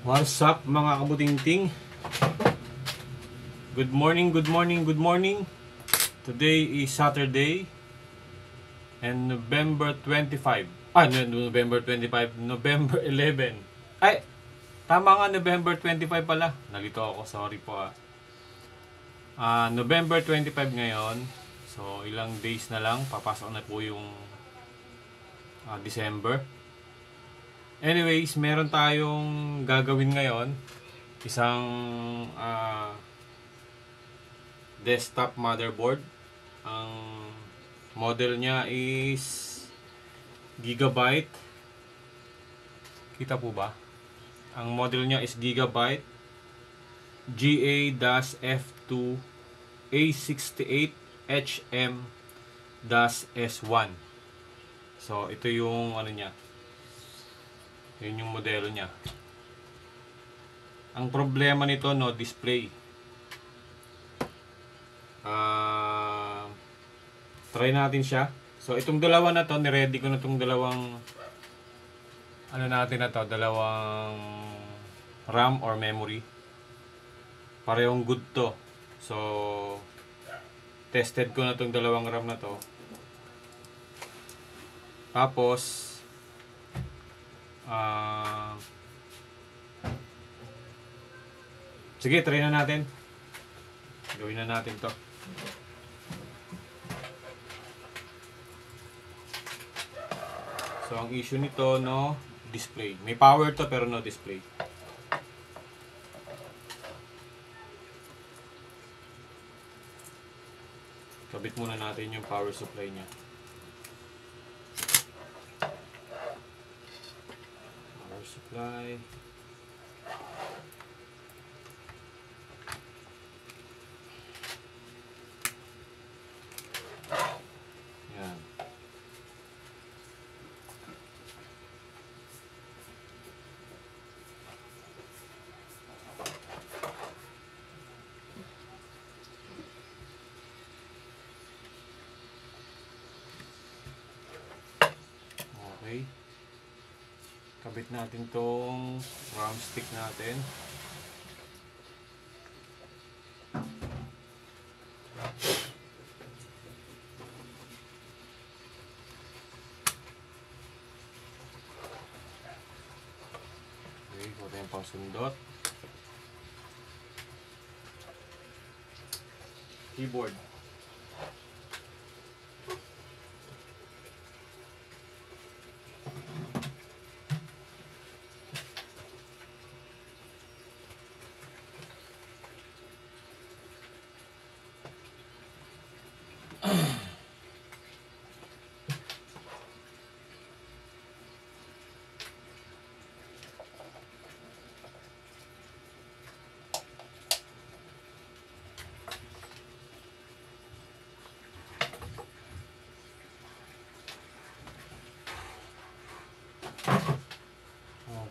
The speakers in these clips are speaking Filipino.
What's up mga kabutingting? Good morning, good morning, good morning. Today is Saturday and November 25. November 25, November 11. Ay, tama nga, November 25 pala. Nalito ako, sorry po November 25 ngayon. So, ilang days na lang, papasok na po yung December. Anyways, meron tayong gagawin ngayon. Isang desktop motherboard. Ang model niya is Gigabyte. Kita po ba? Ang model niya is Gigabyte GA-F2 A68HM-S1. So, ito yung ano niya. Yun yung modelo niya. Ang problema nito, no display. Try natin siya. So, itong dalawa na to, niready ko na itong dalawang dalawang RAM or memory. Parehong good to. So, tested ko na itong dalawang RAM na to. Tapos, sige, try na natin. Gawin na natin to. So, ang issue nito, no display. May power to pero no display. Kabit muna natin yung power supply niya. Power supply. Yan. Okay. Kabit natin tong RAM stick natin. Okay, ito yung pasundot. Keyboard.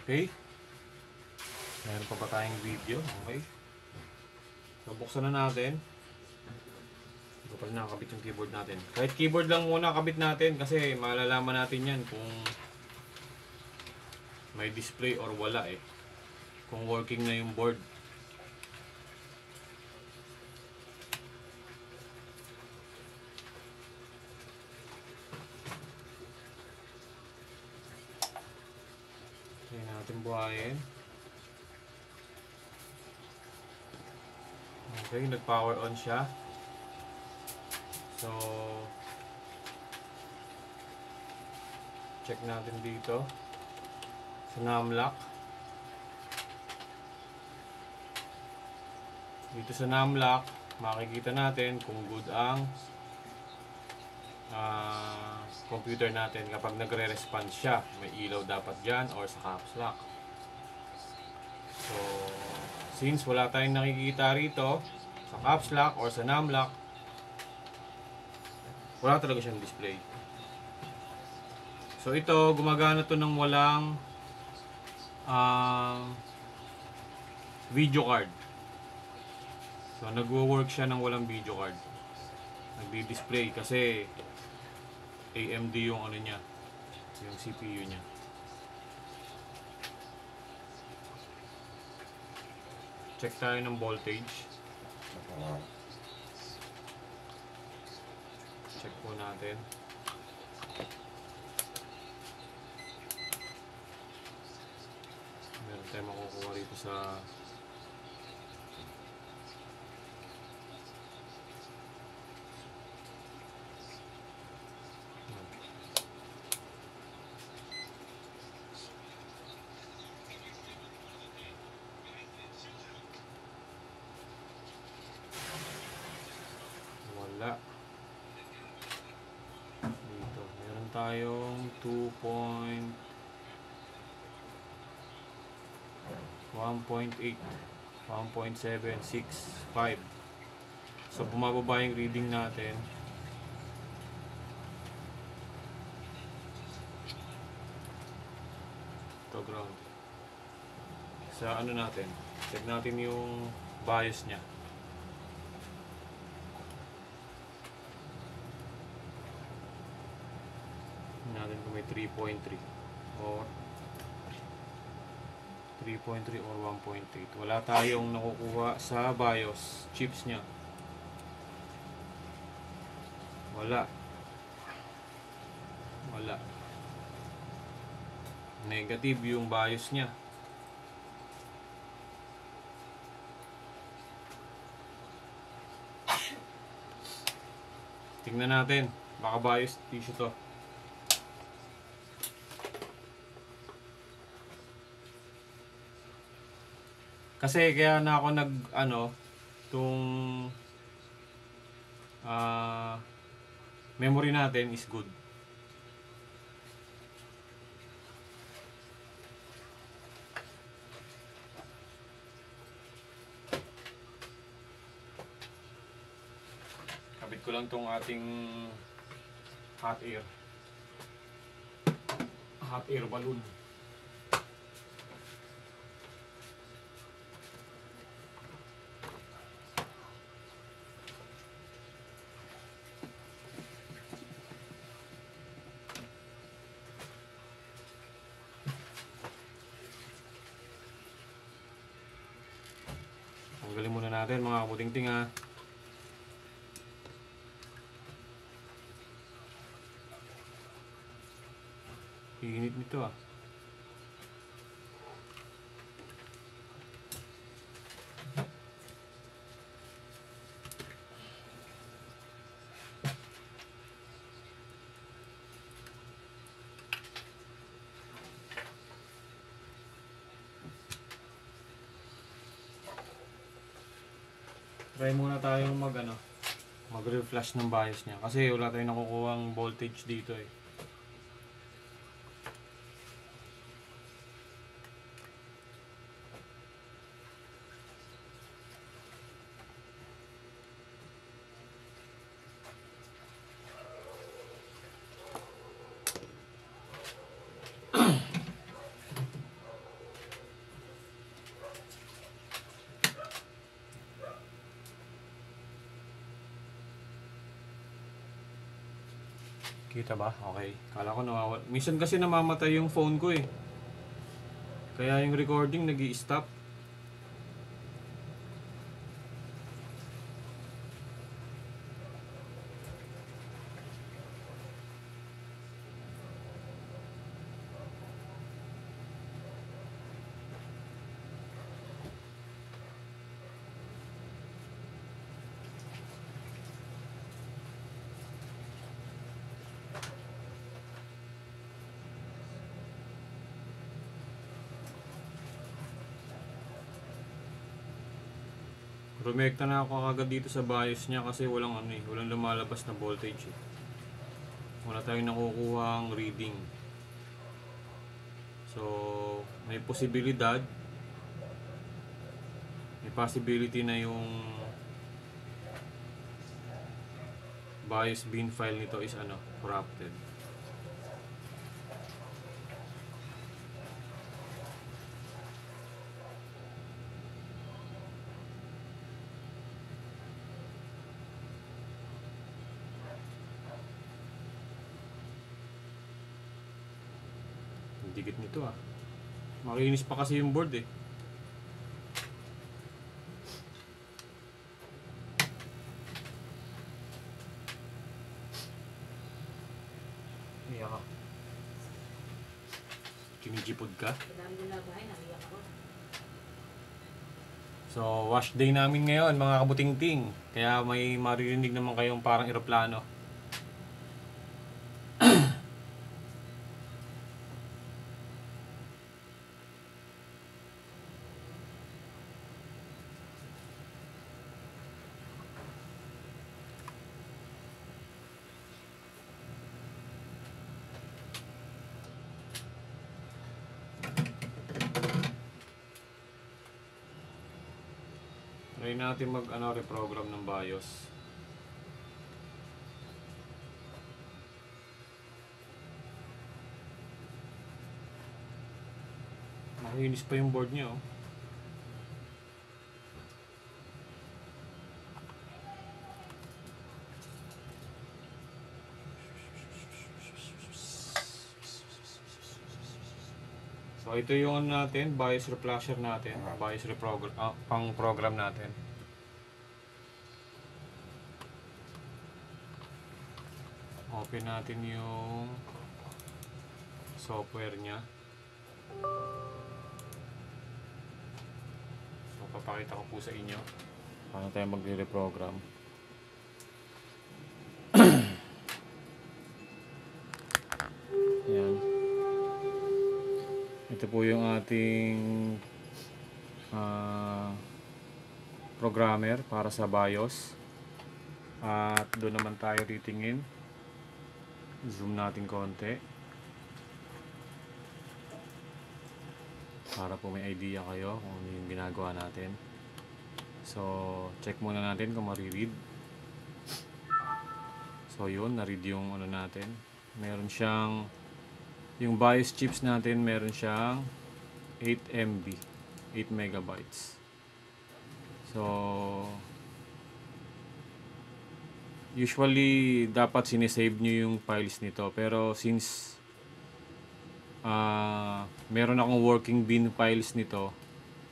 Okay. Meron pa tayong video. Okay. So, buksan na natin. Ito pala nakakabit yung keyboard natin. Kahit keyboard lang muna kabit natin kasi malalaman natin yan kung may display or wala eh. Kung working na yung board. Kaya natin buhayin. Okay, nag-power on siya. So, check natin dito sa numlock. Dito sa numlock, makikita natin kung good ang computer natin kapag nagre-response siya. May ilaw dapat dyan or sa caps lock. So, since wala tayong nakikita rito sa caps lock or sa numlock, wala talaga siyang display. So, ito, gumagana to ng walang video card. So, nagwo-work siya ng walang video card. Nagdi-display kasi AMD yung ano niya, yung CPU niya. Check tayo ng voltage. Check po natin. Meron tayong makukuha rito sa wala. Dito, meron tayong 1.8, 1.765. So bumababa yung reading natin. Ito ground. Sa ano natin, check natin yung bias niya. Natin kung may 3.3 or 3.3 or 1.8. Wala tayong nakukuha sa BIOS chips niya. Wala. Negative yung BIOS niya. Tingnan natin. Baka BIOS issue to. Kasi kaya na ako tung memory natin is good. Kabit ko lang tong ating hot air balloon. Tanggalin muna natin mga kabuting-ting ha. Init nito ah. Try muna tayong mag-reflash ng bias niya kasi wala tayong nakukuhang voltage dito eh. Kita ba? Okay. Kala ko nawawala. Minsan kasi namamatay yung phone ko eh. Kaya yung recording nag-i-stop. Rumekta na ako agad dito sa BIOS niya kasi walang walang lumalabas na voltage eh. Wala tayong nakukuhang reading. So, may possibility na yung BIOS bin file nito is corrupted. Dikit nito ah. Makinis pa kasi yung board eh. Kinijipod ka? Kailangan mo na bahay, naiyak ako. So, wash day namin ngayon, mga kabutingting. Kaya may maririnig naman kayong parang eroplano. Try natin reprogram ng BIOS. Makinis pa yung board niya, oh. So ito yung natin, BIOS reflasher natin, BIOS reprogram, pang program natin. Open natin yung software niya. So papakita ko po sa inyo paano tayo magre-reprogram. Ayan. Ito po yung ating programmer para sa BIOS. At doon naman tayo titingin. Zoom natin konti para po may idea kayo kung ano yung ginagawa natin. So, check muna natin kung mariread. So, yun, naread yung ano natin. Meron siyang yung BIOS chips natin, meron siyang 8 MB, 8 megabytes. So, usually dapat sinesave nyo yung files nito, pero since meron akong working bin files nito,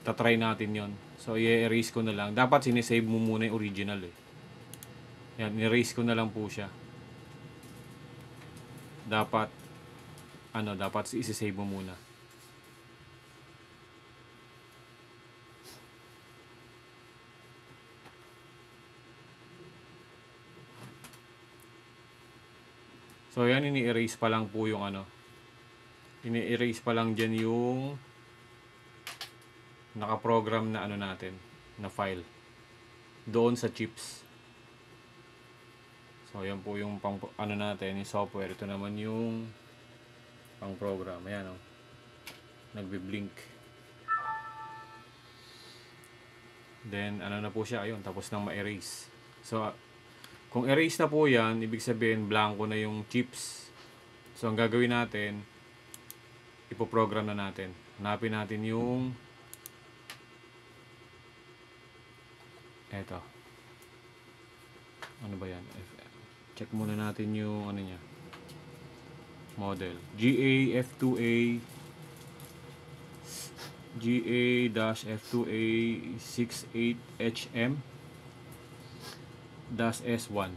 tatry natin yon. So i-erase ko na lang. Dapat sinesave mo muna yung original eh. Yan, i-erase ko na lang po siya. Dapat i-save mo muna. So yan, ini-erase pa lang po yung ini-erase pa lang dyan yung nakaprogram na natin, na file doon sa chips. So yan po yung pang natin, yung software. Ito naman yung pang program. Ayan, oh. Nagbi-blink. Then na po siya, ayun, tapos nang ma-erase. So kung erase na po yan, ibig sabihin blanco na yung chips. So ang gagawin natin, ipoprogram na natin. Hanapin natin yung eto. Ano ba yan? Check muna natin yung niya. Model. GA-F2A GA-F2A 68HM -S1.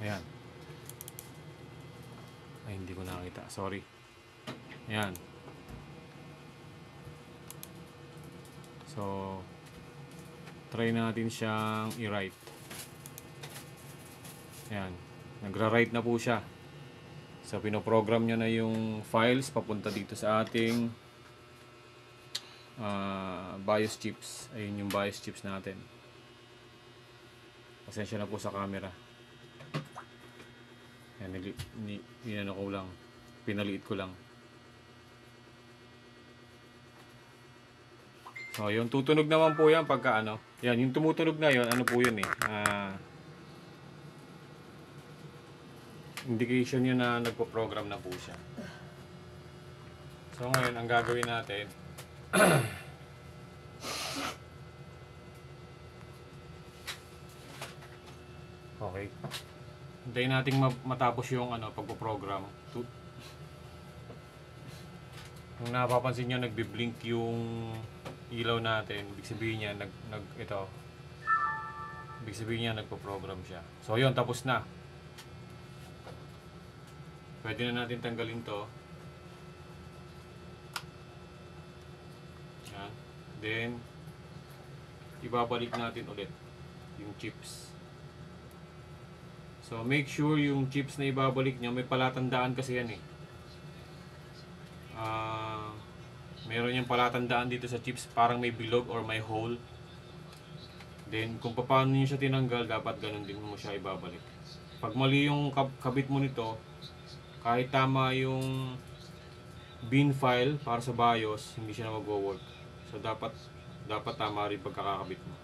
Ayan. Ay, hindi ko nakita. Sorry. Ayan. So, try natin siyang i-write. Ayan. Nagra-write na po siya. So, pinoprogram niya na yung files papunta dito sa ating BIOS chips. Ayun yung BIOS chips natin. Pasensya na po sa camera. Yan, ko lang. Pinaliit ko lang. So, yung tutunog naman po yan pagka yan, yung tumutunog na yon, po yun eh. Indication yun na nagpo-program na po siya. So, ngayon, ang gagawin natin, okay. Hintayin natin matapos yung pagpo-program. Kung napapansin nyo, nagbi-blink yung ilaw natin. Ibig sabihin niya, ibig sabihin niya, nagpo-program siya. So, yun, tapos na. Pwede na natin tanggalin to. Then, ibabalik natin ulit yung chips. So, make sure yung chips na ibabalik nyo, may palatandaan kasi yan eh. Meron yung palatandaan dito sa chips, parang may bilog or may hole. Then, kung paano nyo siya tinanggal, dapat ganun din mo siya ibabalik. Pag mali yung kabit mo nito, kahit tama yung bin file para sa BIOS, hindi siya na mag-work. So, dapat tama rin pagkakakabit mo.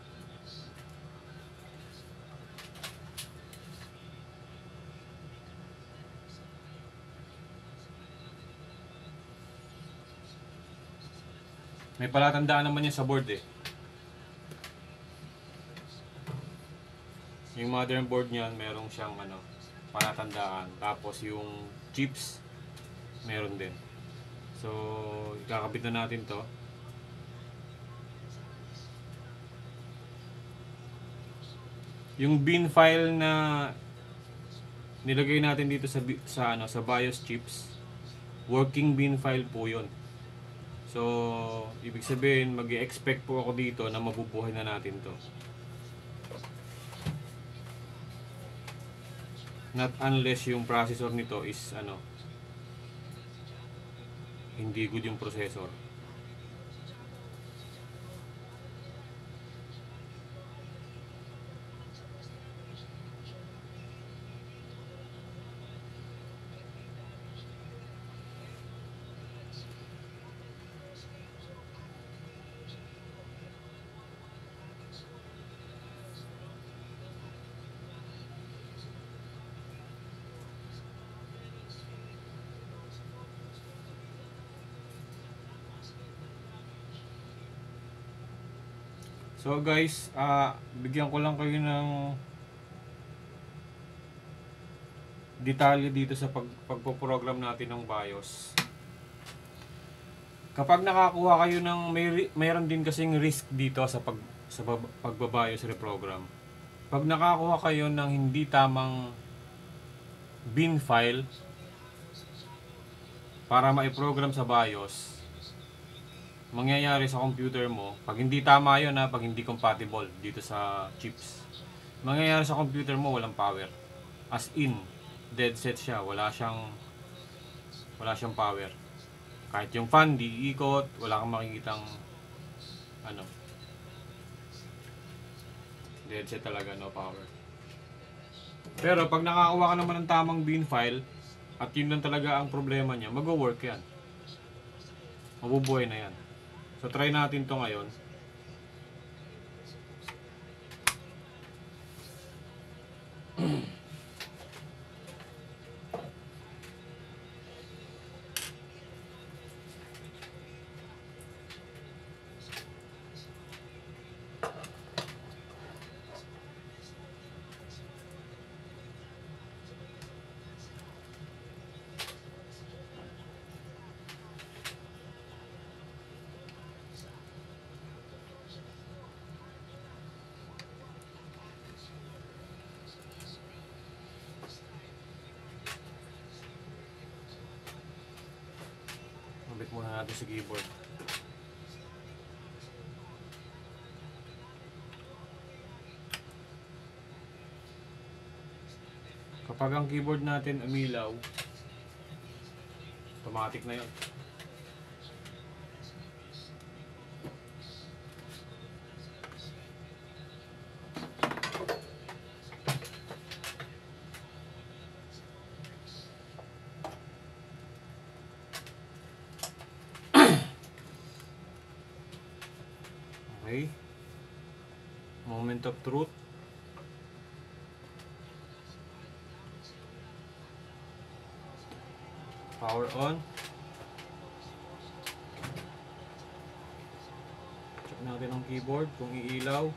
May palatandaan naman yan sa board eh. Yung motherboard niyan, merong siyang palatandaan. Tapos yung chips, meron din. So, ikakabit na natin to. Yung bin file na nilagay natin dito sa BIOS chips, working bin file po 'yon. So, ibig sabihin, mag-i-expect po ako dito na mabubuhay na natin to. Not unless yung processor nito is hindi good yung processor. So guys, bigyan ko lang kayo ng detalye dito sa pagpo-program natin ng BIOS. Kapag nakakuha kayo ng mayroon din kasing risk dito sa pagba-BIOS reprogram. Pag nakakuha kayo ng hindi tamang bin file para ma-program sa BIOS, mangyayari sa computer mo, pag hindi tama yun pag hindi compatible dito sa chips, mangyayari sa computer mo walang power. As in, dead set siya, wala siyang power. Kahit yung fan di ikot, wala kang makikitang dead set talaga, no power. Pero pag nakakuha ka naman ng tamang bin file at yun lang talaga ang problema niya, mag-work yan, mabubuhay na yan. So try natin to ngayon. Mabit muna natin sa keyboard. Kapag ang keyboard natin umilaw, automatic na yun. Okay. Moment of truth. Power on. Check natin ang keyboard kung iilaw.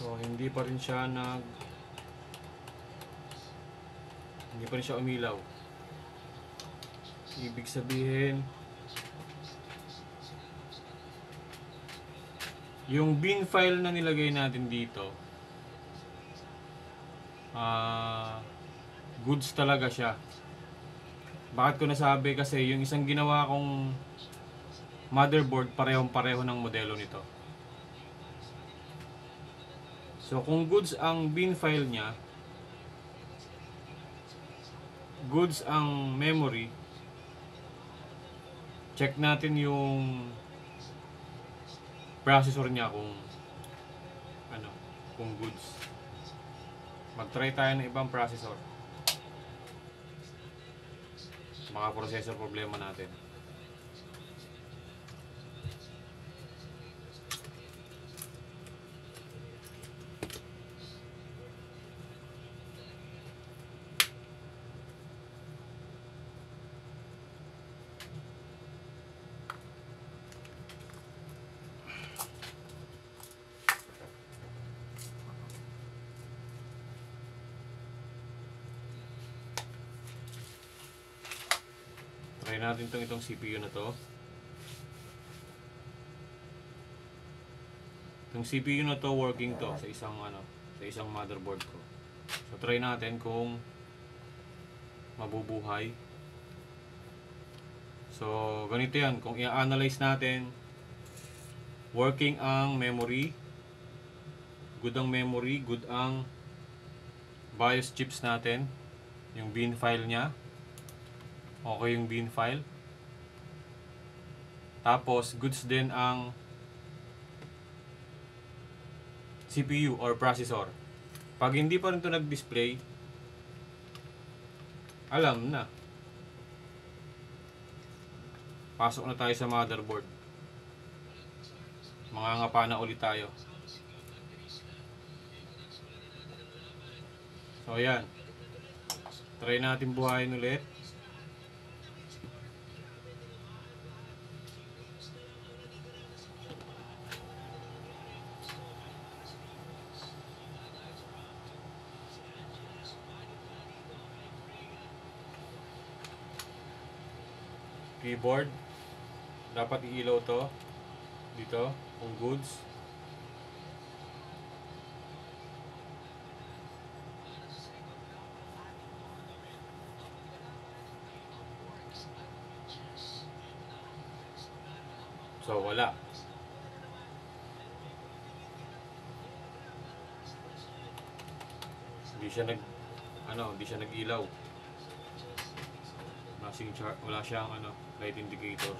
So, hindi pa rin siya Hindi pa rin siya umilaw. Ibig sabihin, yung bin file na nilagay natin dito, goods talaga siya. Bakit ko nasabi? Kasi yung isang ginawa kong motherboard, parehong-pareho ng modelo nito. So kung goods ang bin file niya, goods ang memory, check natin yung processor niya kung kung goods. Mag-try tayo ng ibang processor. Mga processor problema natin. Try natin itong CPU na to. Itong CPU na to, working to sa isang motherboard ko. So try natin kung mabubuhay. So ganito yan, kung i-analyze natin, working ang memory, good ang memory, good ang BIOS chips natin, yung bin file niya, okay yung bin file. Tapos goods din ang CPU or processor. Pag hindi pa rin ito nag-display, alam na. Pasok na tayo sa motherboard. Mangangapa na ulit tayo. So ayan. Try natin buhayin ulit. Keyboard, dapat iilaw to dito kung goods. So wala. Hindi siya nag-ilaw. Wala siyang light indicator.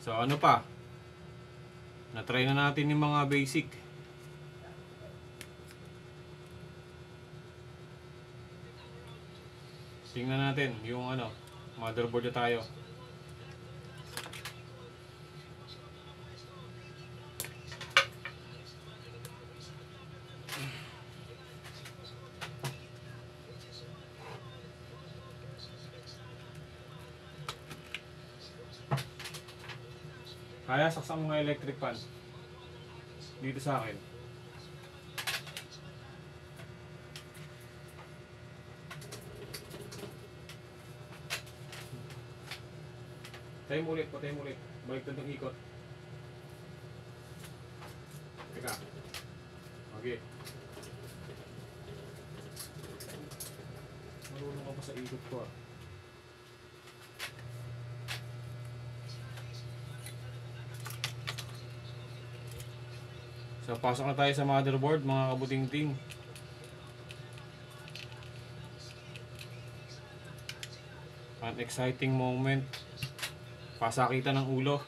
So ano pa? Na-try na natin yung mga basic. Tingnan natin yung motherboard na tayo. Kaya saksak mo nga electric fan dito sa akin. Patay mo ulit. Balik ng ikot. Teka. Okay. Marunong ka pa sa ikot ko ah. So, pasok na tayo sa motherboard, mga kabuting-ting. An exciting moment. Pasakitan ng ulo.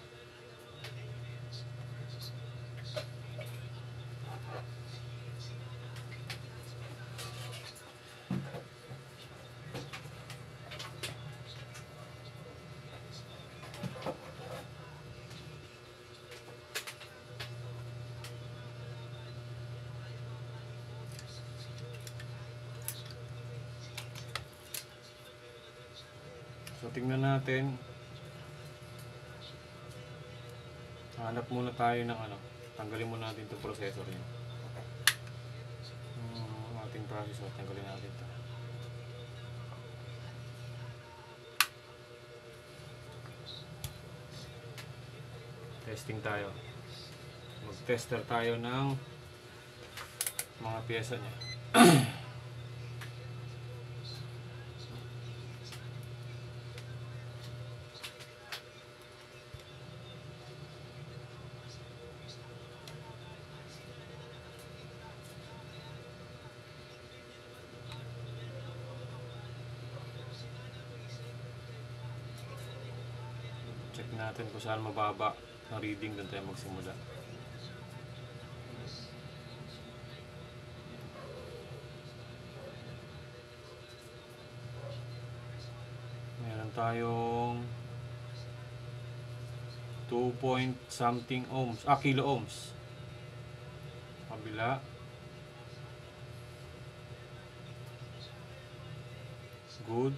So tingnan natin. Hanap muna tayo ng tanggalin muna natin itong processor niya. Ating process. So, tanggalin natin ito. Testing tayo. Mag-tester tayo ng mga pyesa niya. Check natin kung saan mababa ang reading, doon tayo magsimula. Meron tayong 2 point something ohms, kilo ohms. Kabila. Good.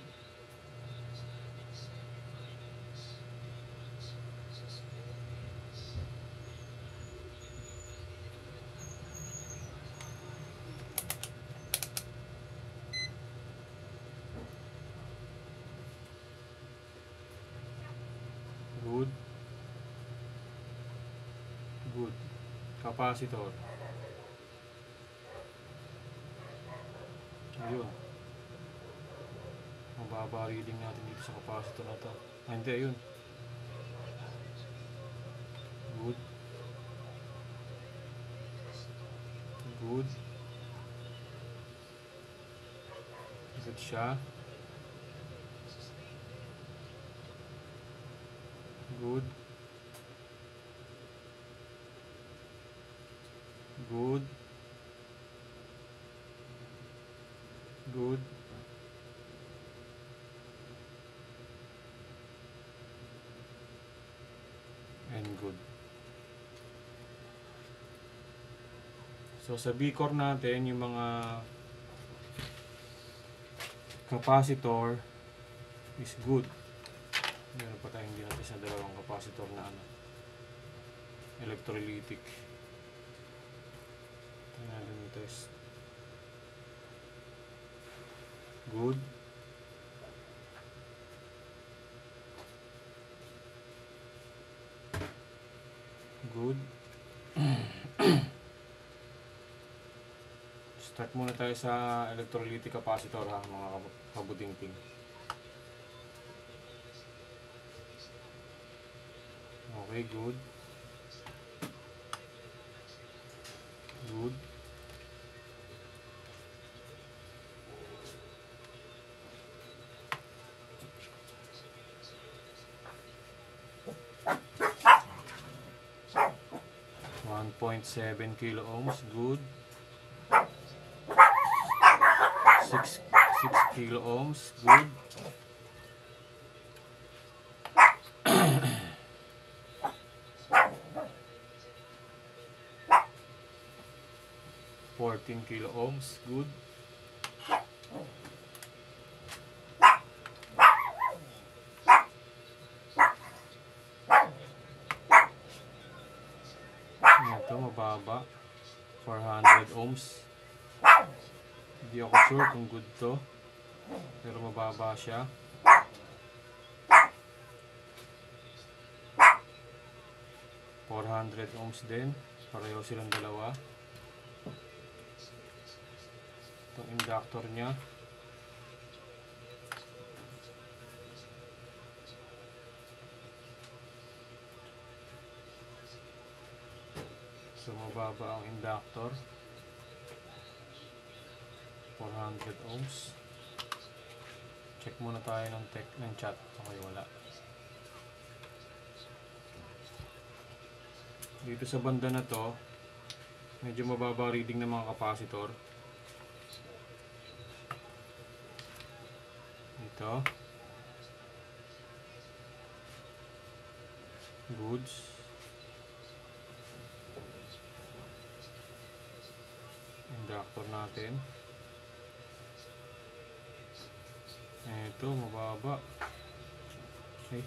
Good. Good. Capacitor. Ayun. Mababa reading natin dito sa capacitor na to. Hindi, ayun. Good. Good. Good siya. Good. Good. Good. And good. So sa B-core natin, yung mga capacitor is good. Meron pa tayong ginati sa dalawang capacitor na electrolytic. Tingnan natin yung test. Good. Good. Start muna tayo sa electrolytic capacitor ha, mga kabutingting. Okay, good. Good. .7 kilo ohms, good. 6 kilo ohms, good. 14 kilo ohms, good. Ito mababa, 400 ohms. Hindi ako sure kung good to, pero mababa siya. 400 ohms din, pareho silang dalawa. Itong inductor nya, so mababa ang inductor, 400 ohms. Check muna tayo ng chat. Okay, wala. Dito sa banda na to, medyo mababa reading ng mga capacitor. Ito. Goods. Inductor natin. Ito, mababa. Okay.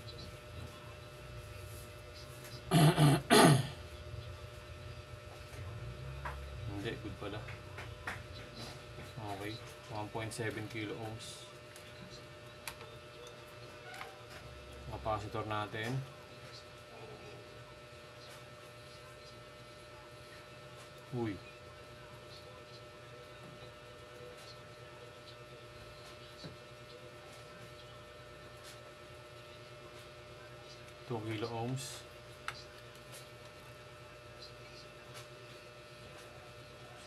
Hindi, good pala. Okay, 1.7 kilo ohms. Capacitor natin. Uy. Two kilo ohms.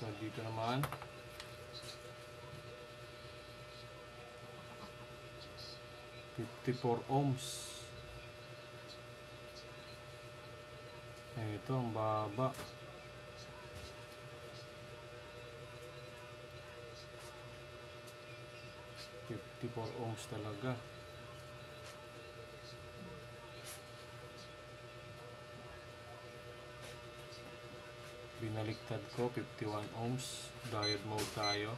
So dito naman 54 ohms. Ito ang baba. 54 ohms talaga. Binaliktad ko, 51 ohms. Diode mode tayo.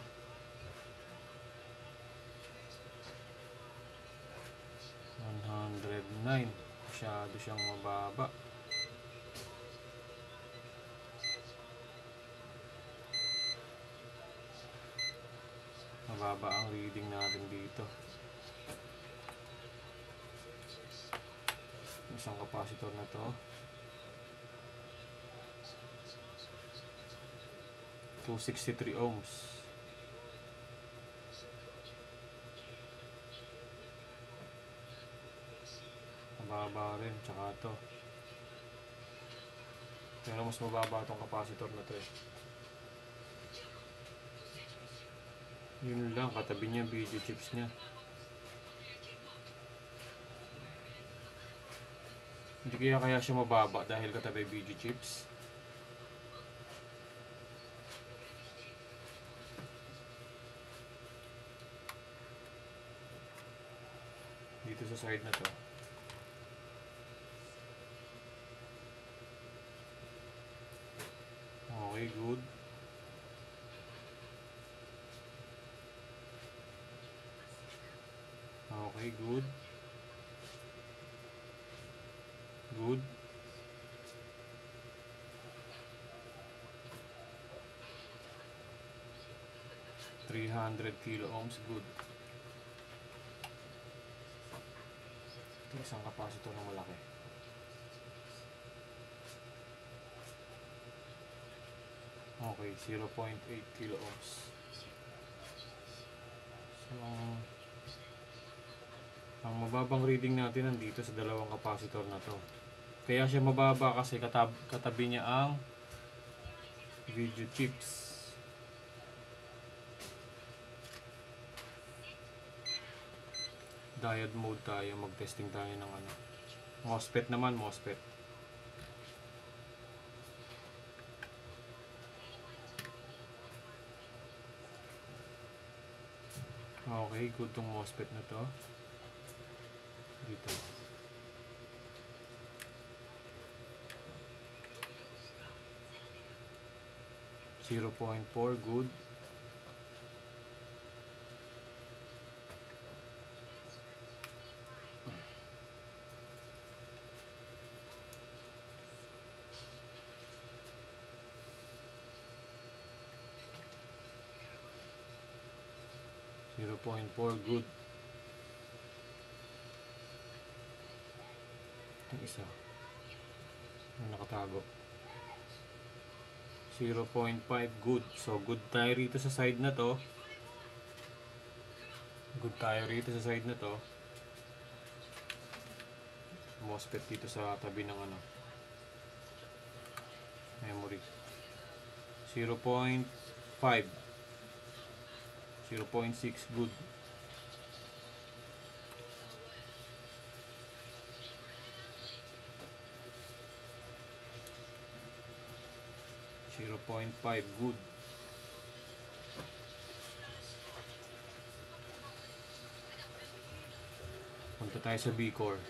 $109. Masyado siyang mababa. Mababa ang reading natin dito. Isang capacitor na to. 263 ohms. Mababa rin, tsaka to. Pero mas mababa itong capacitor na to eh. Yun lang, katabi niya video chips niya. Hindi kaya siya mababa dahil katabi video chips. Dito sa side na to. Okay, good. Okay, good. Good. $300 kilo ohms, good. Ito isang capacitor na malaki. Okay, 0.8 kilo ohms. So, ang mababang reading natin nandito sa dalawang capacitor na to. Kaya siya mababa kasi katabi niya ang video chips. Diode mode tayo, mag-testing tayo ng ano. MOSFET naman, MOSFET. Okay, good tong MOSFET na to. Dito. .4, good. .4, good. Itong isa. Yung nakatago. 0.5, good. So, good tayo rito sa side na to. Good tayo rito sa side na to. MOSFET dito sa tabi ng ano. Memory. 0.5. 0.6, good. .5, good. Punta tayo sa B-core.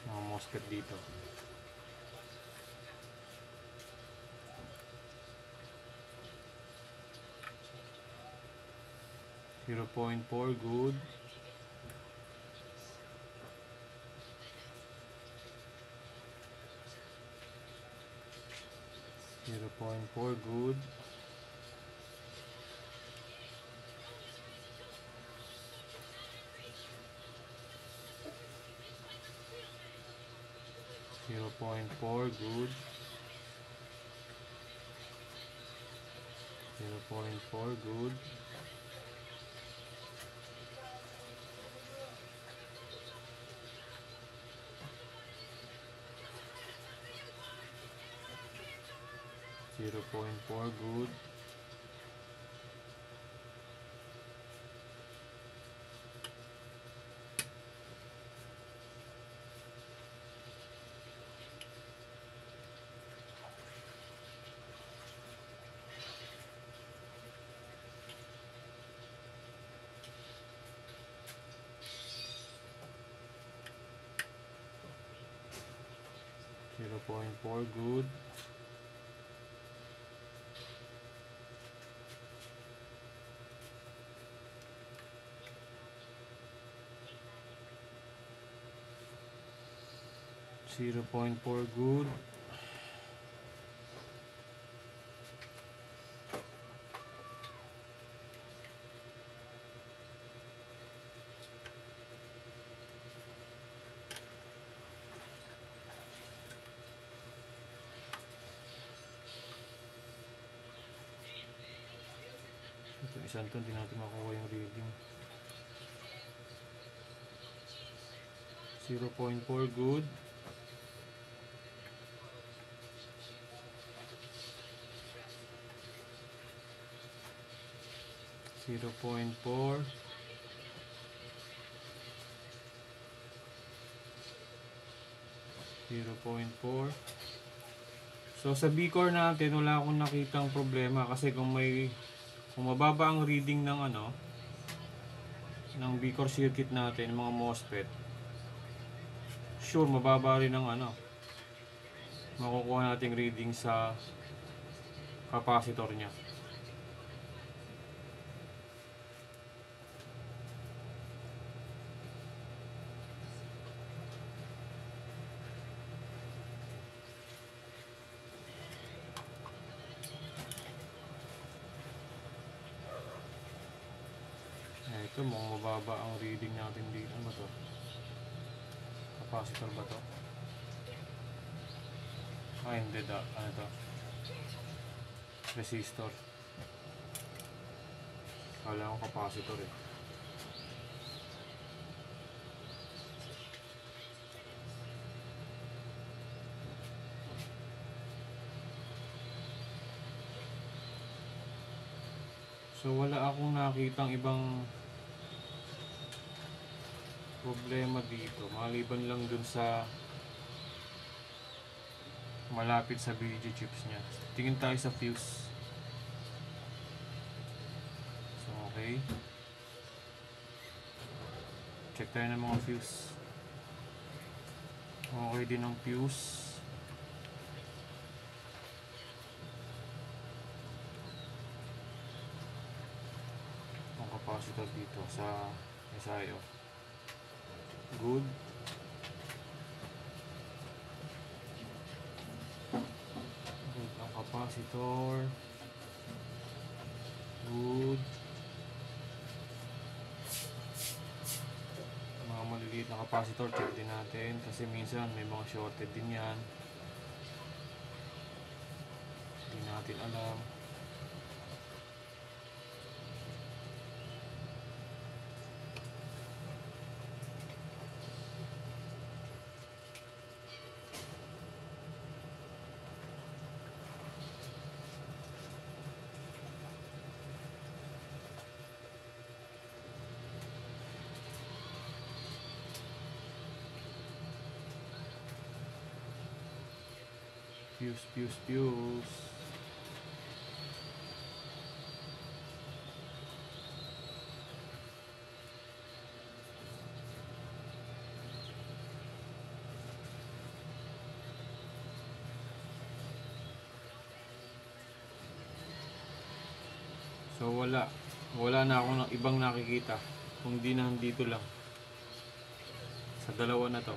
Mga MOSFET dito. .4, good. .4, good. 0.4, good. 0.4, good. 0.4, good. 0.4, good. 0.4, good. 1 to, hindi natin makuha yung reading. 0.4, good. 0.4. 0.4. So sa B-core natin, wala akong nakitang problema kasi kung mababa ang reading ng ng B-core circuit natin, mga MOSFET, sure mababa rin ang makukuha nating reading sa capacitor niya. Ito, mukhang mababa ang reading natin dito. Ano ba to? Capacitor ba to? Hindi da. Ano to? Resistor. Kala ko capacitor eh. So wala akong nakitang ibang problema dito, maliban lang dun sa malapit sa BG chips niya. Tingin tayo sa fuse. So okay, check tayo ng mga fuse. Okay din ang fuse. Ang capacitor dito sa SIO, good. Good ang capacitor, good. Mga maliliit na capacitor, check din natin kasi minsan may mga shorted din yan, hindi natin alam. Fuse. So wala na akong ibang nakikita kung di na dito lang sa dalawa na to.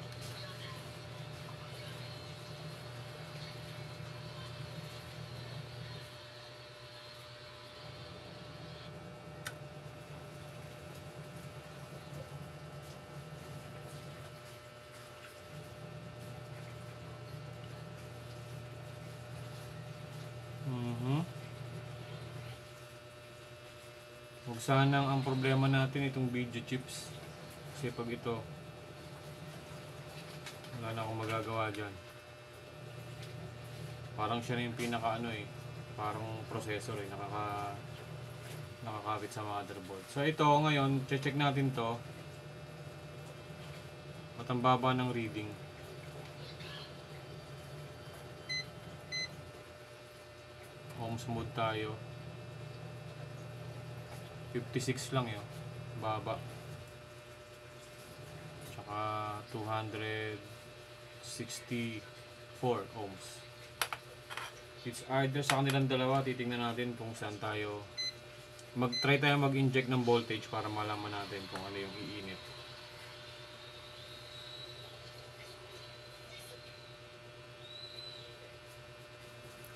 Huwag sanang ang problema natin itong video chips. Kasi pag ito, wala na akong magagawa dyan. Parang siya na yung pinaka parang processor nakakabit sa motherboard. So ito ngayon, check natin to. Matambaba ng reading. Ohms mode tayo. 56 lang yun. Baba. Tsaka 264 ohms. It's either sa kanilang dalawa, titingnan natin kung saan tayo try tayo mag-inject ng voltage para malaman natin kung ano yung iinit.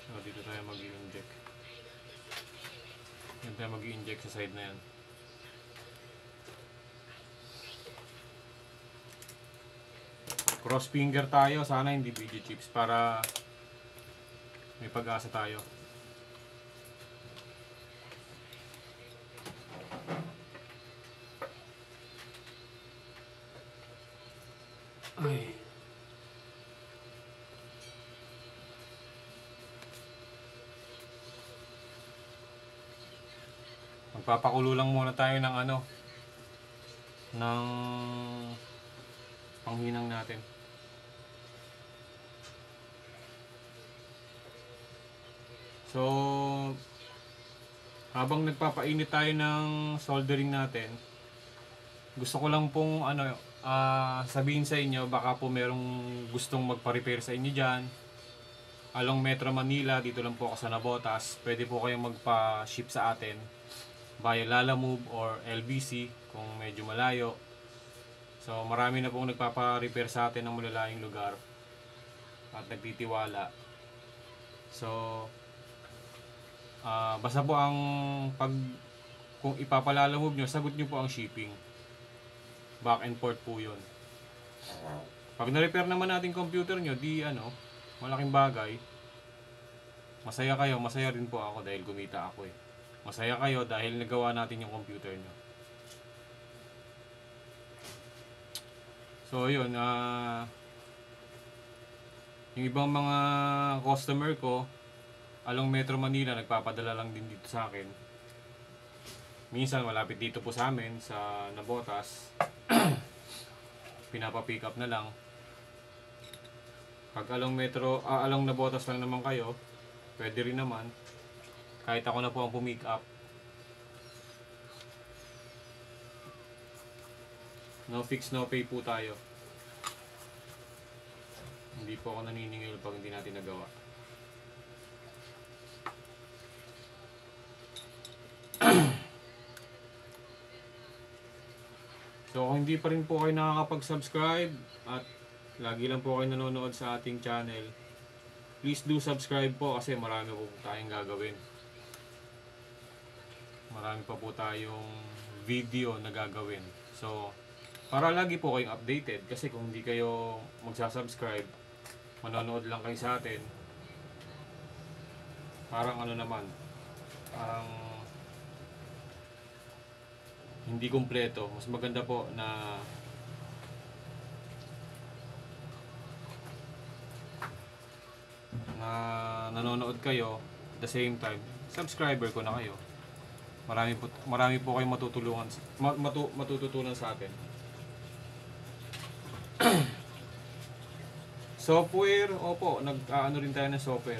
So dito tayo mag-inject. Dito tayo mag-inject sa side na yan. Cross finger tayo, sana hindi video chips para may pag-asa tayo. Ay. Magpapakulo lang muna tayo ng ng panghinang natin. So, habang nagpapainit tayo ng soldering natin, gusto ko lang pong sabihin sa inyo, baka po merong gustong magpa-repair sa inyo dyan. Along Metro Manila, dito lang po ako sa Navotas. Pwede po kayong magpa-ship sa atin via Lalamove or LBC kung medyo malayo. So marami na pong nagpapa-repair sa atin ng malalayong lugar at nagtitiwala. So basta po kung ipapalalamove nyo, sagot nyo po ang shipping. Back and forth po yun. Pag na-repair naman natin computer nyo, malaking bagay. Masaya kayo, masaya rin po ako dahil kumita ako eh. Masaya kayo dahil nagawa natin yung computer nyo. So yun, yung ibang mga customer ko along Metro Manila nagpapadala lang din dito sa akin. Minsan malapit dito po sa amin sa Navotas. Pinapa-pick up na lang. Pag along Navotas lang naman kayo, pwede rin naman. Kahit ako na po ang pumick up. No fix, no pay po tayo. Hindi po ako naniningil pag hindi natin nagawa. So kung hindi pa rin po kayo nakakapag-subscribe at lagi lang po kayo nanonood sa ating channel, please do subscribe po kasi marami po tayong gagawin. Marami pa po tayong video na gagawin. So para lagi po kayong updated kasi kung hindi kayo magsasubscribe, manonood lang kayo sa atin, parang parang hindi kumpleto. Mas maganda po na nanonood kayo at the same time subscriber ko na kayo. Marami po kayong matututunan sa atin. Software, opo, nag-aano rin tayo ng software.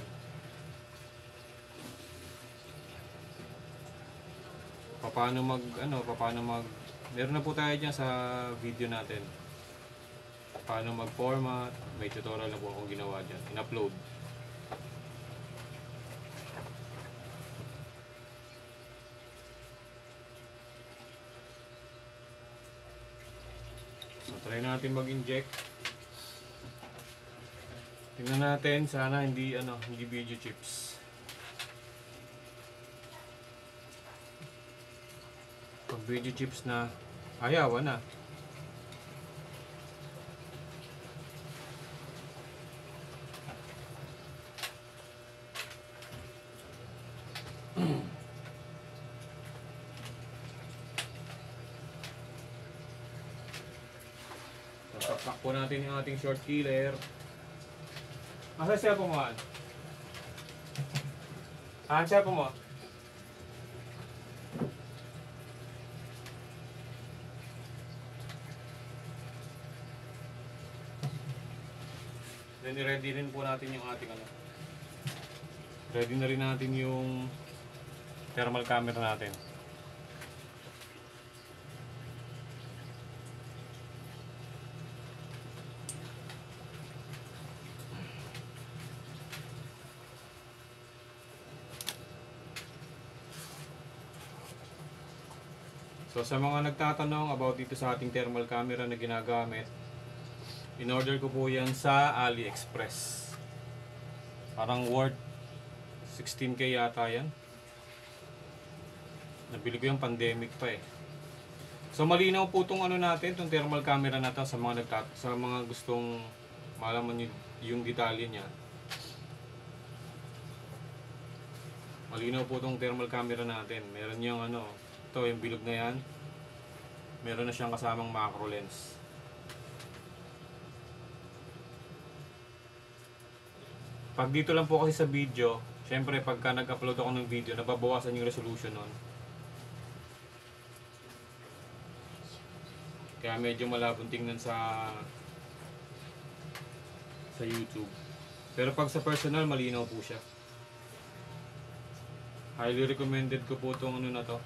Paano meron na po tayo dyan sa video natin. Paano mag-format, may tutorial na po akong ginawa dyan, in-upload. So try natin mag-inject. Tingnan natin, sana hindi video chips. Pag video chips na, ayawan na. Takpo natin yung ating short killer. Asa siya po mo? Siya po mo? Then ready rin po natin yung ating ano. Ready na rin natin yung thermal camera natin. So sa mga nagtatanong about dito sa ating thermal camera na ginagamit, in-order ko po yan sa AliExpress. Parang worth 16k yata yan. Nabili ko yung pandemic pa eh. So malinaw po itong ano natin, itong thermal camera natin sa mga gustong malaman yung detalye niya. Malinaw po itong thermal camera natin. Meron yung ano, ito yung bilog na yan. Meron na siyang kasamang macro lens. Pag dito lang po kasi sa video, syempre pagka nag-upload ako ng video, nababawasan yung resolution nun. Kaya medyo malabong tingnan sa YouTube. Pero pag sa personal, malinaw po siya. Highly recommended ko po itong ano na to.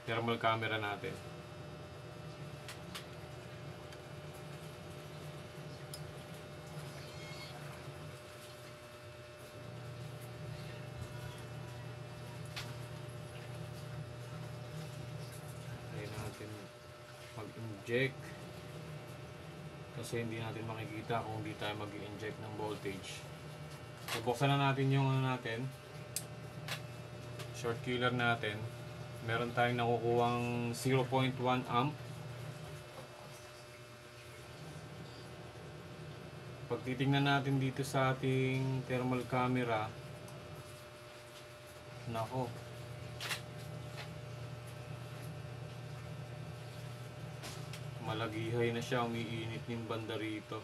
Thermal camera natin. Mag-inject kasi hindi natin makikita kung hindi tayo mag-inject ng voltage. So buksan na natin yung ano natin, short killer natin. Meron tayong nakukuhang 0.1 amp. Pag titingnan natin dito sa ating thermal camera, nako, malagihay na siya, umiinit yung banda rito.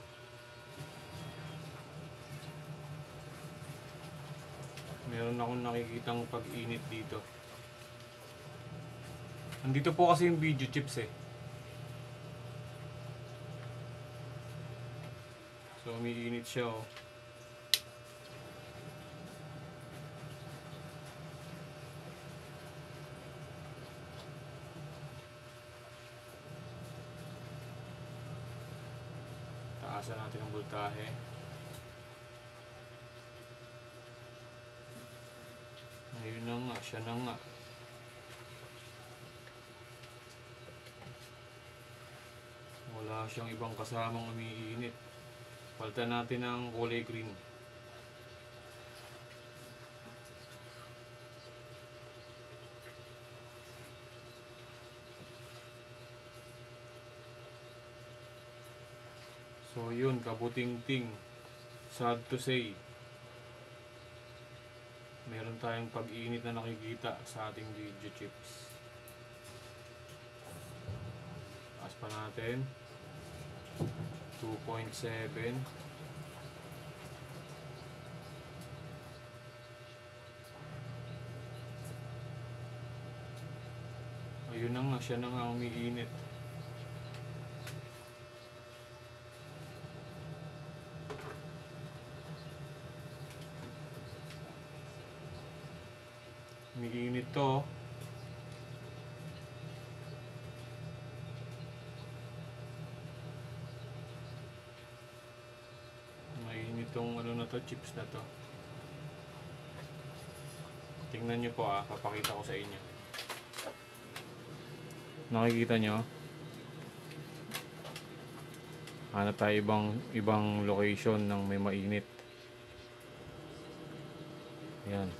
Meron akong nakikitang pag-init dito. Andito po kasi yung video chips eh. So umiinit siya oh. Taasan natin ang voltahe. Ayun na nga, siya na nga. Wala siyang ibang kasamang umiinit. Palitan natin ng kulay green. So yun, kabuting-ting. Sad to say, meron tayong pag-init na nakikita sa ating video chips. Taas pa natin. 2.7. Ayun na nga, siya na nga umiinit. Umiinit to. Itong ano na to, chips na to. Tingnan nyo po papakita ko sa inyo. Nakikita nyo? Hanap tayo ibang location ng may mainit. Ayan.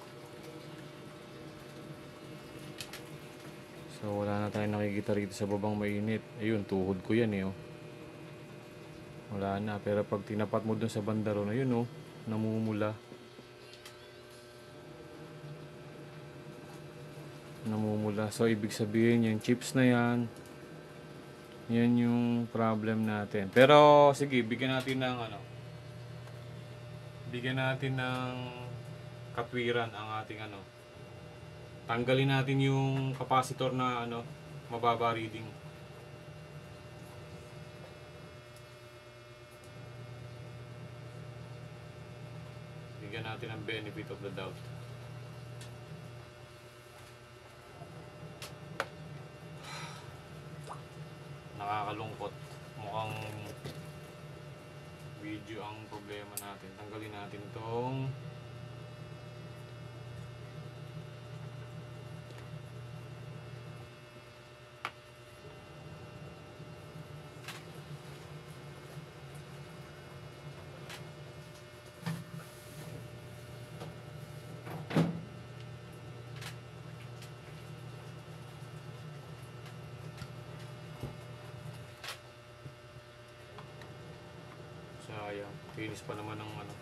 So wala na tayong nakikita rito sa babang mainit. Ayun, tuhod ko yan eh oh. Wala na, pero pag tinapat mo dun sa bandaro na yun oh, namumula. So ibig sabihin yung chips na yan Yan yung problem natin. Pero sige, bigyan natin ng ano. Bigyan natin ng katwiran ang ating ano. Tanggalin natin yung capacitor na ano, mababa reading. Bigyan natin ng benefit of the doubt. Nakakalungkot. Mukhang video ang problema natin. Tanggalin natin tong sayang. Finish pa naman ng ano.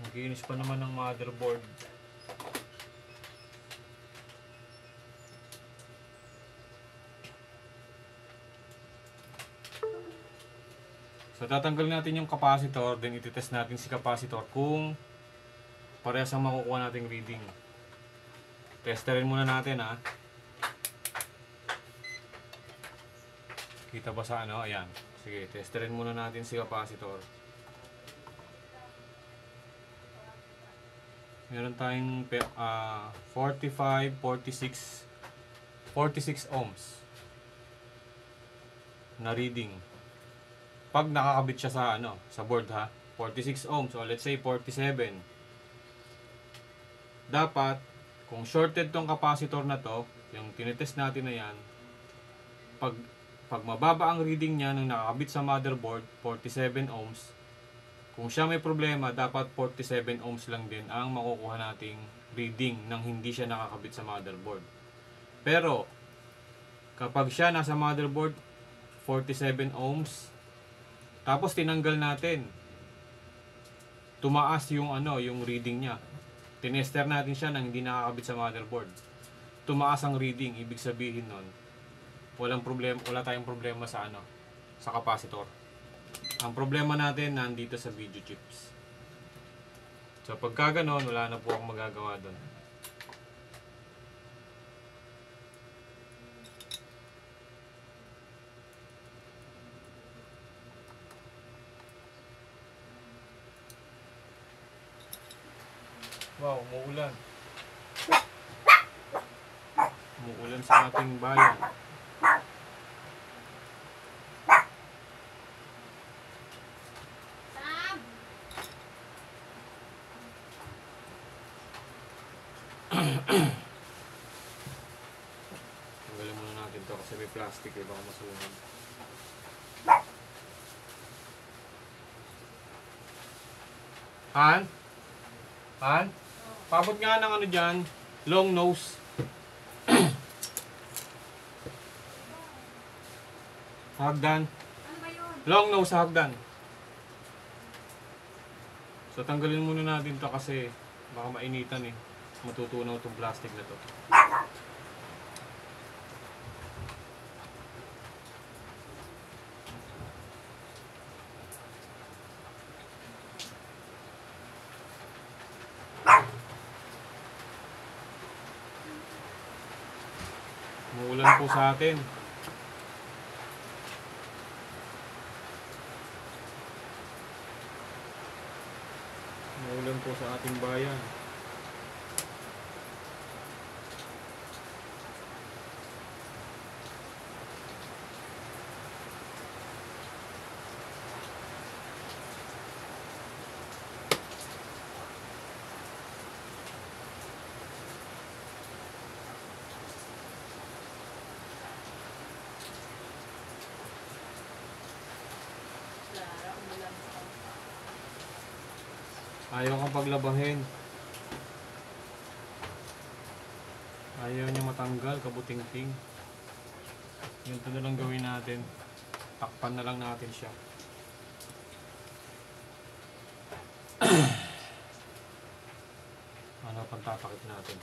Nagiinis pa naman ng motherboard. So tatanggalin natin yung capacitor, then ititest natin si capacitor kung parehas ang makukuha nating reading. Testerin muna natin ha. Kita ba sa ano? Ayan. Sige, testerin muna natin si capacitor. Meron tayong 45, 46 ohms na reading. Pag nakakabit siya sa ano, sa board ha, 46 ohms o let's say 47. Dapat kung shorted tong capacitor na to, yung tinetest natin na yan, pag mababa ang reading niya nung nakakabit sa motherboard, 47 ohms, kung siya may problema, dapat 47 ohms lang din ang makukuha nating reading nang hindi siya nakakabit sa motherboard. Pero, kapag siya nasa motherboard, 47 ohms, tapos tinanggal natin, tumaas yung ano, yung reading niya. Tinester natin siya nang hindi nakakabit sa motherboard. Tumaas ang reading, ibig sabihin nun, wala tayong problema sa ano, sa capacitor. Ang problema natin nandito sa video chips. So pagka ganon, wala na po akong magagawa doon. Wow, umuulan. Umuulan sa ating bayan. Sam! Tanggalin muna natin to kasi may plastic eh, baka masunog. Han? Han? Pabot nga ng ano dyan, long nose. Hagdan. Ano ba yun? Long nose hagdan. So tanggalin muna natin to kasi baka mainitan eh. Matutunaw itong plastic na to. Umuulan po sa atin. Umuulan po sa ating bayan. Lara, umulan sa kampa. Ayaw kang paglabahin. Ayaw niya matanggal, kabuting-ting. Ganito na lang gawin natin. Takpan na lang natin siya. Ano pantatakip natin.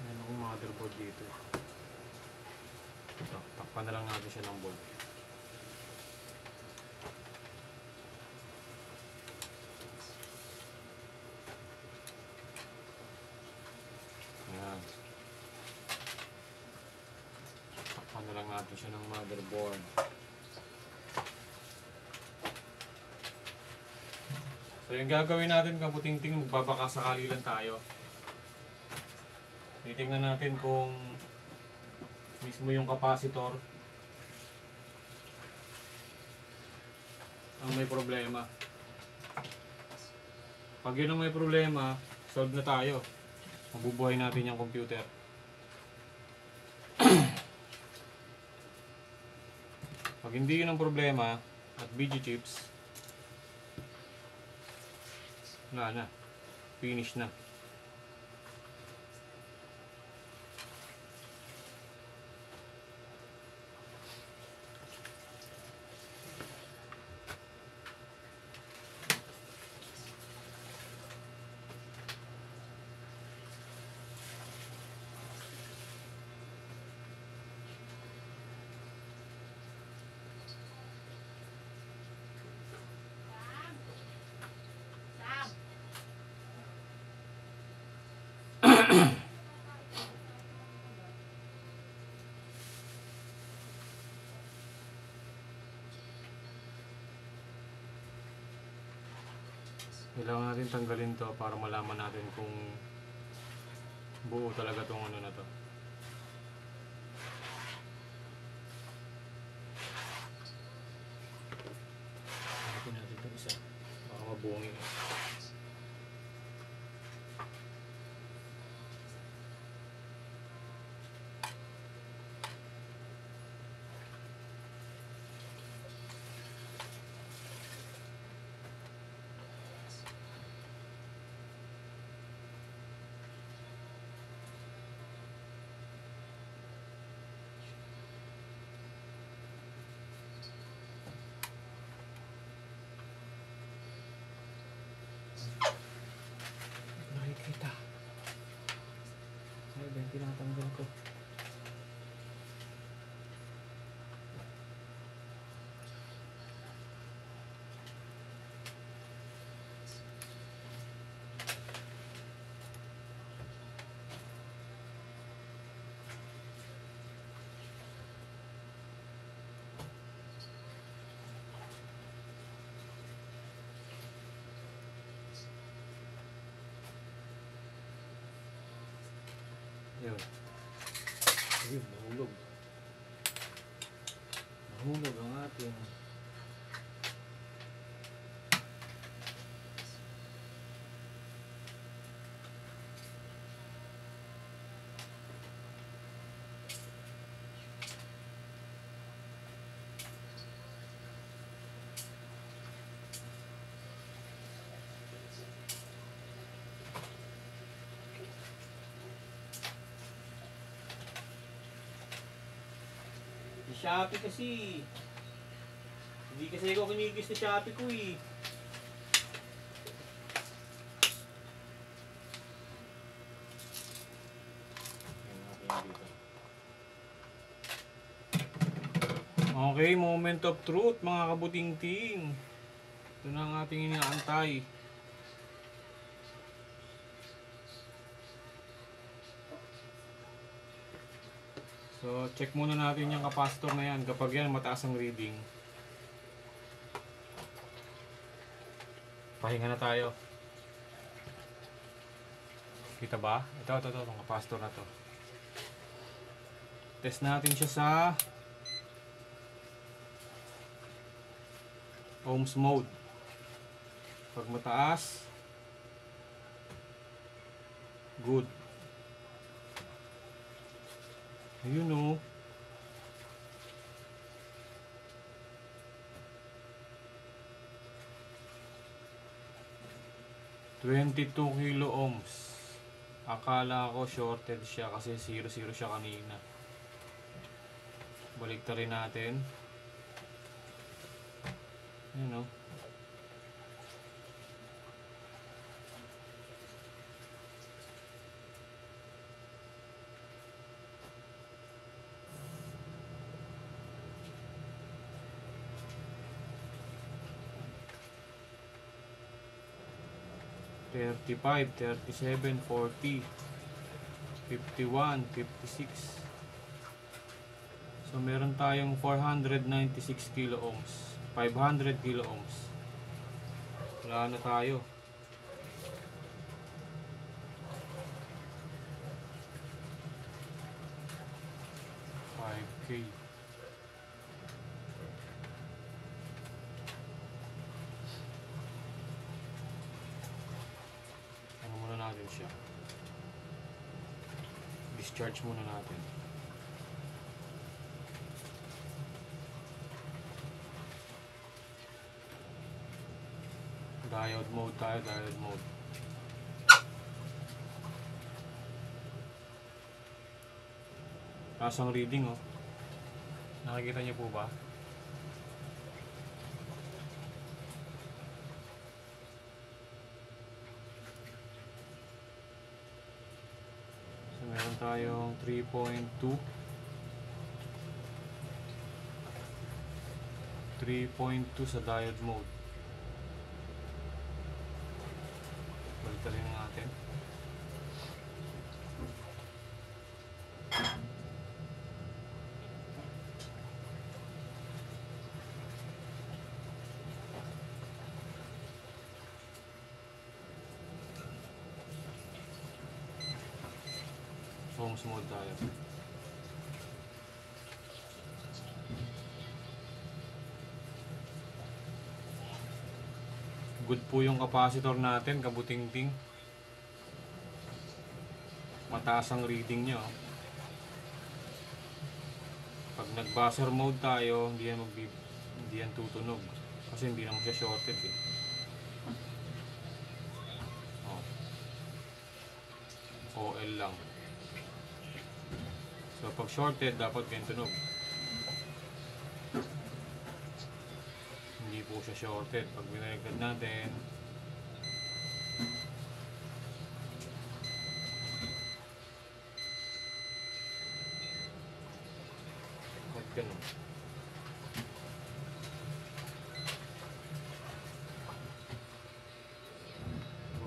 Ayan akong motherboard dito. Ito, takpan na lang natin siya ng bolt. Ayan. Takpan na lang natin siya ng motherboard. So yung gagawin natin, kabuting-ting, magbabaka sakali lang tayo. Titingnan natin kung mismo yung capacitor ang may problema. Pag yun ang may problema, solve na tayo. Mabubuhay natin yung computer. Pag hindi yun ang problema at video chips, wala na. Finish na. Kailangan natin tanggalin to para malaman natin kung buo talaga tong ano na to. Hanapin natin itong isa. Baka mabuong yun. Nakikita. Ay, ba yung tinatanggal ko? Yun. Ayun, nahulog. Nahulog ang ating Shopee kasi. Hindi kasi ako kinigis na Shopee ko eh. Okay, moment of truth mga kabuting-ting. Ito na ang ating inaantay. So, check muna natin yung capacitor na yan. Kapag yan, mataas ang reading. Pahinga na tayo. Kita ba? Ito, itong capacitor na to. Test natin siya sa ohms mode. Pag mataas, good. Ayun o. 22 kilo ohms. Akala ko shorted siya kasi 0-0 siya kanina. Baliktarin natin. Ayun o. 35, 37, 40, 51, 56. So meron tayong 496 kilo ohms, 500 kilo ohms. Wala na tayo. Okay. Ano muna natin siya? Discharge muna natin. Diode mode tayo, diode mode. Taas ang reading, oh. Nakikita niyo po ba? So meron tayong 3.2, 3.2 sa diode mode. Balikan natin. Ohms mode tayo. Good po yung capacitor natin, kabuting-ting. Mataas ang reading niya. Pag nag-buzzer mode tayo, hindi yan tutunog. Kasi hindi naman siya shorted eh. OL lang. So pag shorted, dapat ganyan tunog. Hindi po siya shorted. Pag binaliktad natin, at ganun.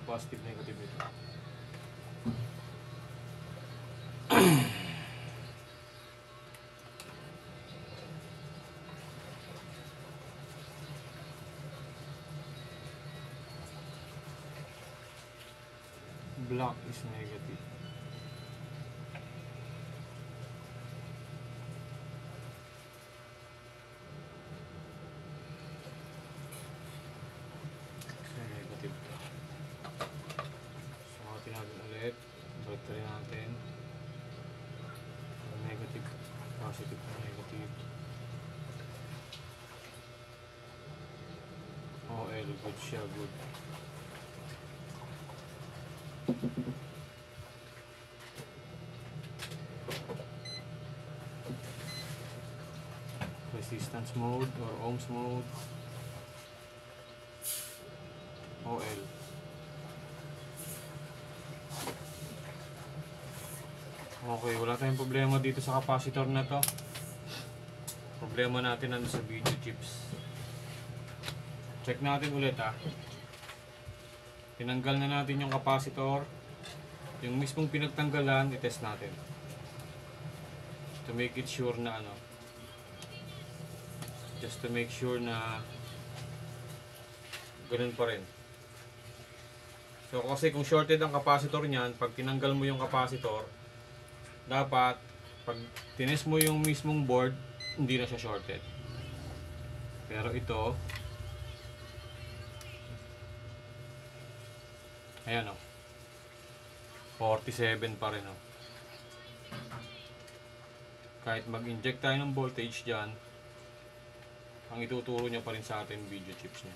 Positive, negative ito. Black is negative. Negative. So, natin ulit. Balik tayo natin. Negative, positive, negative. OL, good siya, good. Resistance mode or ohms mode. OL. Okay, wala tayong problema dito sa capacitor na to. Problema natin ano sa video chips. Check natin ulit ha. Tinanggal na natin yung capacitor. Yung mismong pinagtanggalan, i-test natin. To make it sure na ano. Just to make sure na ganun pa rin. So kasi kung shorted ang capacitor niyan, pag tinanggal mo yung capacitor, dapat pag tinest mo yung mismong board, hindi na siya shorted. Pero ito, ayan o, 47 pa rin o. Kahit mag-inject tayo ng voltage dyan, ang ituturo niya pa rin sa atin video chips niya.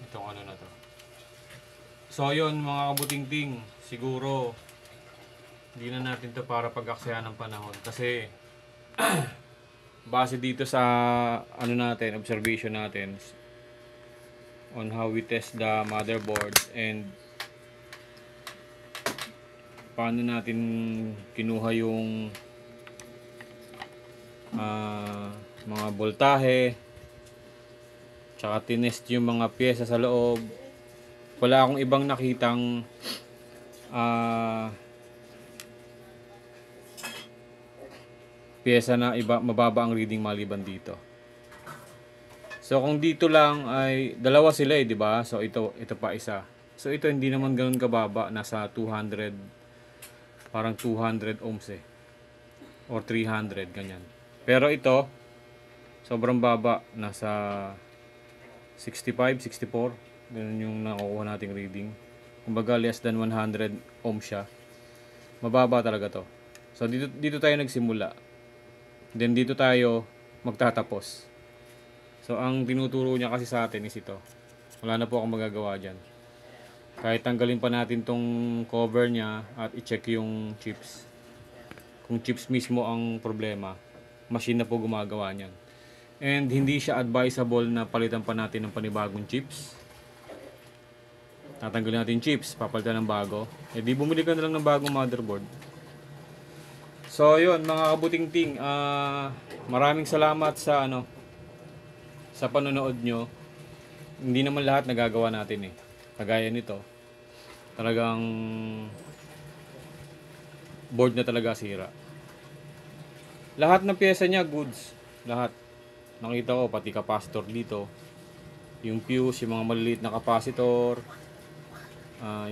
Itong ano na to. So yun mga kabuting-ting, siguro hindi na natin to para pag-aksayan ng panahon. Kasi base dito sa ano natin, observation natin on how we test the motherboard and paano natin kinuha yung mga voltahe Tsaka tinest yung mga pyesa sa loob. Wala akong ibang nakitang pyesa na iba mababa ang reading maliban dito. So kung dito lang ay dalawa sila eh, 'di ba? So ito pa isa. So ito hindi naman ganoon kababa, nasa 200, parang 200 ohms eh. Or 300 ganyan. Pero ito sobrang baba, nasa 65, 64. Ganun yung nakukuha nating reading. Kumbaga less than 100 ohms siya. Mababa talaga to. So dito tayo nagsimula. Then dito tayo magtatapos. So ang tinuturo niya kasi sa atin is ito. Wala na po akong magagawa dyan. Kahit tanggalin pa natin tong cover niya at i-check yung chips. Kung chips mismo ang problema, machine na po gumagawa niyan. And hindi siya advisable na palitan pa natin ng panibagong chips. Tatanggalin natin chips, papalitan ng bago. Eh di bumili ka na lang ng bagong motherboard. So yun mga kabuting-ting, maraming salamat sa sa panonood nyo. Hindi naman lahat nagagawa natin eh. Kagaya nito, talagang board na talaga sira. Lahat ng pyesa niya goods, lahat. Nakita ko pati capacitor dito, yung fuse, yung mga maliliit na capacitor,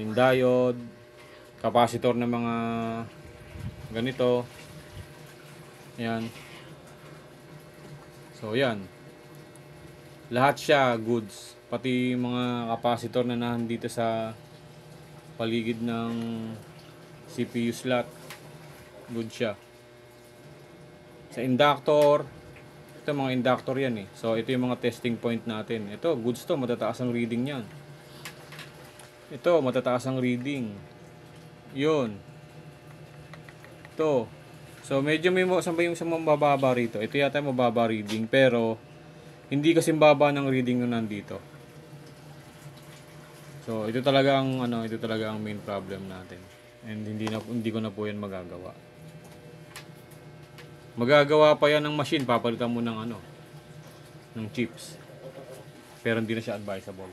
yung diode, capacitor na mga ganito. Yan. So yan. Lahat siya goods. Pati mga capacitor na nandito sa paligid ng CPU slot, good siya. Sa inductor, ito mga inductor yan eh. So ito yung mga testing point natin. Ito goods to, matataas ang reading niyan. Ito matataas ang reading. Yun. Ito. So medyo may saan sa mababa rito. Ito yata mababa reading pero hindi kasi baba ng reading na nandito. So ito talaga ang ito talaga ang main problem natin. And hindi ko na po 'yan magagawa. Magagawa pa 'yan ng machine, papalitan mo ng ng chips. Pero hindi na siya advisable.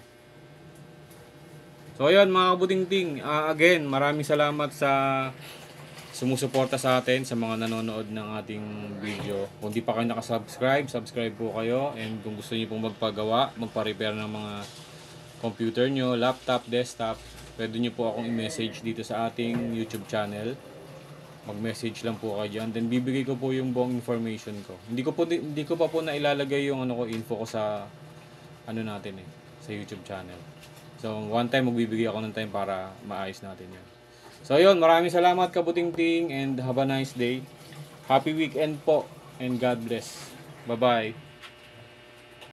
So ayun mga kabuting-ting, again, maraming salamat sa sumusuporta sa atin, sa mga nanonood ng ating video. Kung di pa kayo nakasubscribe, subscribe po kayo. And kung gusto niyo pong magpagawa, magpa-repair ng mga computer nyo, laptop, desktop, pwede nyo po akong i-message dito sa ating YouTube channel. Mag-message lang po kayo dyan. Then bibigay ko po yung buong information ko. Hindi ko pa po na ilalagay yung info ko sa natin sa YouTube channel. So one time magbibigay ako ng time para maayos natin yan. So yun, maraming salamat kabuting-ting and have a nice day. Happy weekend po and God bless. Bye-bye.